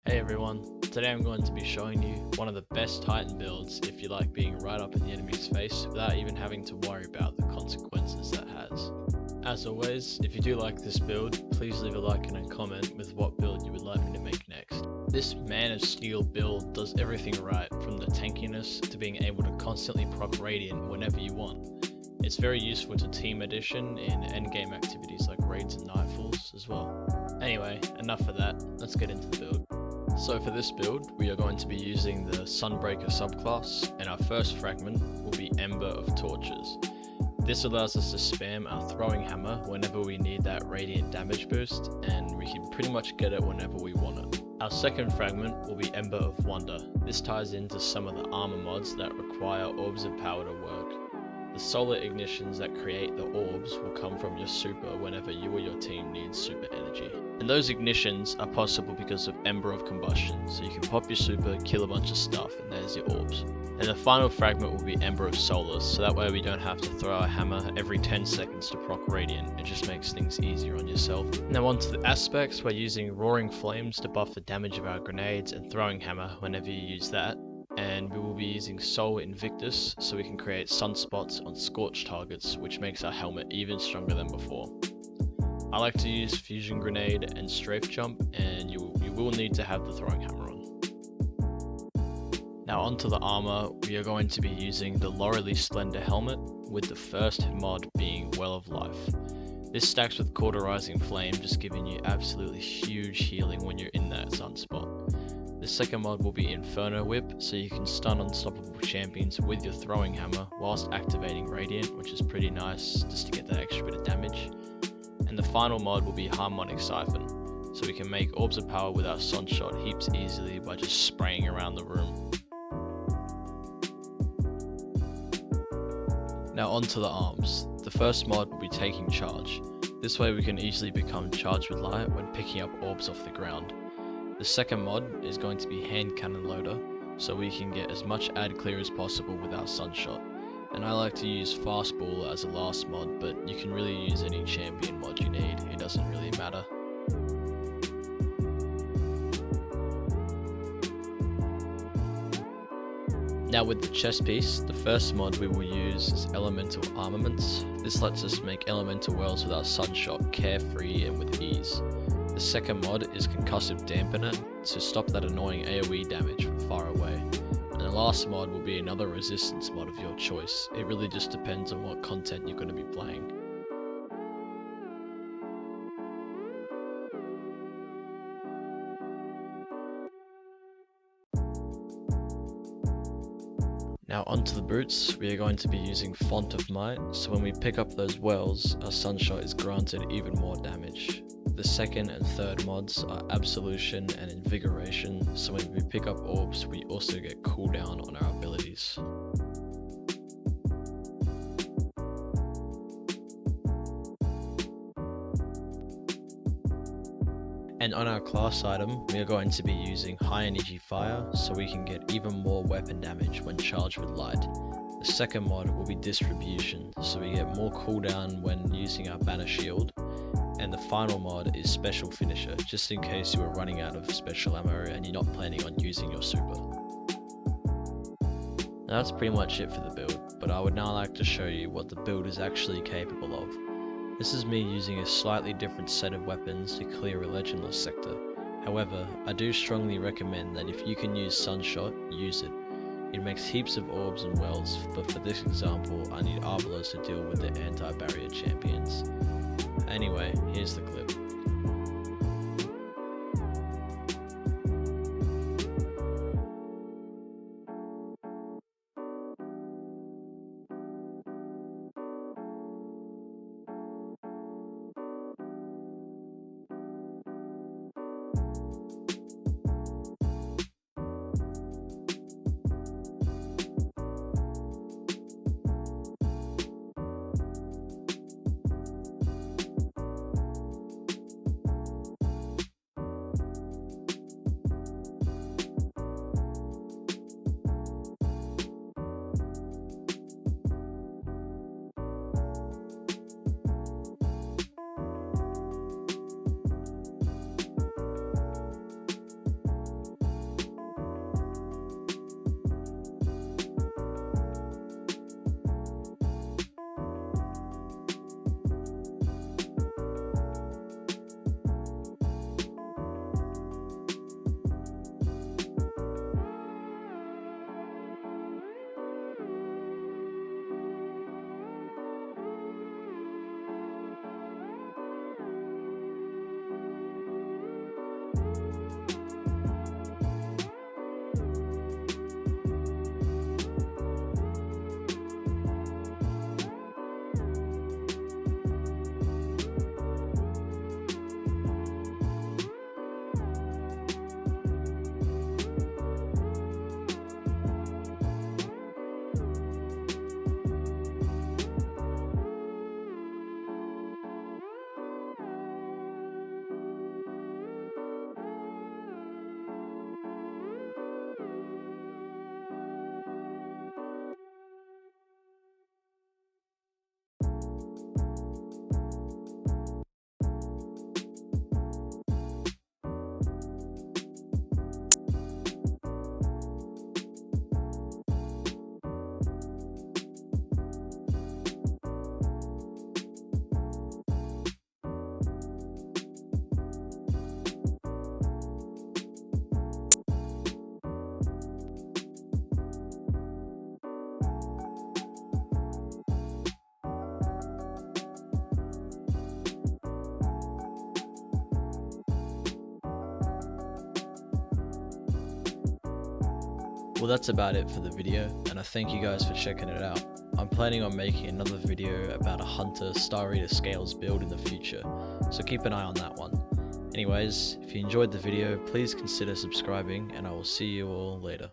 Hey everyone, today I'm going to be showing you one of the best Titan builds if you like being right up in the enemy's face without even having to worry about the consequences that has. As always, if you do like this build, please leave a like and a comment with what build you would like me to make next. This Man of Steel build does everything right, from the tankiness to being able to constantly proc Radiant whenever you want. It's very useful to Team Edition in endgame activities like raids and nightfalls as well. Anyway, enough of that, let's get into the build. So for this build, we are going to be using the Sunbreaker subclass, and our first fragment will be Ember of Torches. This allows us to spam our throwing hammer whenever we need that radiant damage boost, and we can pretty much get it whenever we want it. Our second fragment will be Ember of Wonder. This ties into some of the armor mods that require orbs of power to work. The solar ignitions that create the orbs will come from your super whenever you or your team needs super energy. And those ignitions are possible because of Ember of Combustion, so you can pop your super, kill a bunch of stuff, and there's your orbs. And the final fragment will be Ember of Solace, so that way we don't have to throw our hammer every 10 seconds to proc Radiant. It just makes things easier on yourself. Now onto the aspects, we're using Roaring Flames to buff the damage of our grenades and throwing hammer whenever you use that. And we will be using Soul Invictus so we can create sunspots on scorched targets, which makes our helmet even stronger than before. I like to use Fusion Grenade and Strafe Jump, and you will need to have the throwing hammer on. Now onto the armor, we are going to be using the LORELEY Splendor helmet, with the first mod being Well of Life. This stacks with Cauterizing Flame, just giving you absolutely huge healing when you're in that sunspot. The second mod will be Inferno Whip, so you can stun unstoppable champions with your throwing hammer whilst activating Radiant, which is pretty nice just to get that extra bit of damage. And the final mod will be Harmonic Siphon, so we can make Orbs of Power with our Sunshot heaps easily by just spraying around the room. Now onto the arms. The first mod will be Taking Charge. This way we can easily become charged with light when picking up orbs off the ground. The second mod is going to be Hand Cannon Loader, so we can get as much ad clear as possible with our Sunshot. And I like to use Fastball as a last mod, but you can really use any champion mod you need, it doesn't really matter. Now with the chest piece, the first mod we will use is Elemental Armaments. This lets us make elemental wells with our Sunshot carefree and with ease. The second mod is Concussive Dampener to stop that annoying AoE damage from far away. And the last mod will be another resistance mod of your choice. It really just depends on what content you're going to be playing. Now onto the boots, we are going to be using Font of Might, so when we pick up those wells, our Sunshot is granted even more damage. The second and third mods are Absolution and Invigoration, so when we pick up orbs, we also get cooldown on our abilities. And on our class item, we are going to be using High Energy Fire, so we can get even more weapon damage when charged with light. The second mod will be Distribution, so we get more cooldown when using our Banner Shield. And the final mod is Special Finisher, just in case you are running out of special ammo and you're not planning on using your super. Now that's pretty much it for the build, but I would now like to show you what the build is actually capable of. This is me using a slightly different set of weapons to clear a legendless sector. However, I do strongly recommend that if you can use Sunshot, use it. It makes heaps of orbs and wells, but for this example I need Arbalers to deal with the anti-barrier champions. Anyway, here's the clip. Well, that's about it for the video, and I thank you guys for checking it out. I'm planning on making another video about a Hunter Star Eater Scales build in the future, so keep an eye on that one. Anyways, if you enjoyed the video, please consider subscribing, and I will see you all later.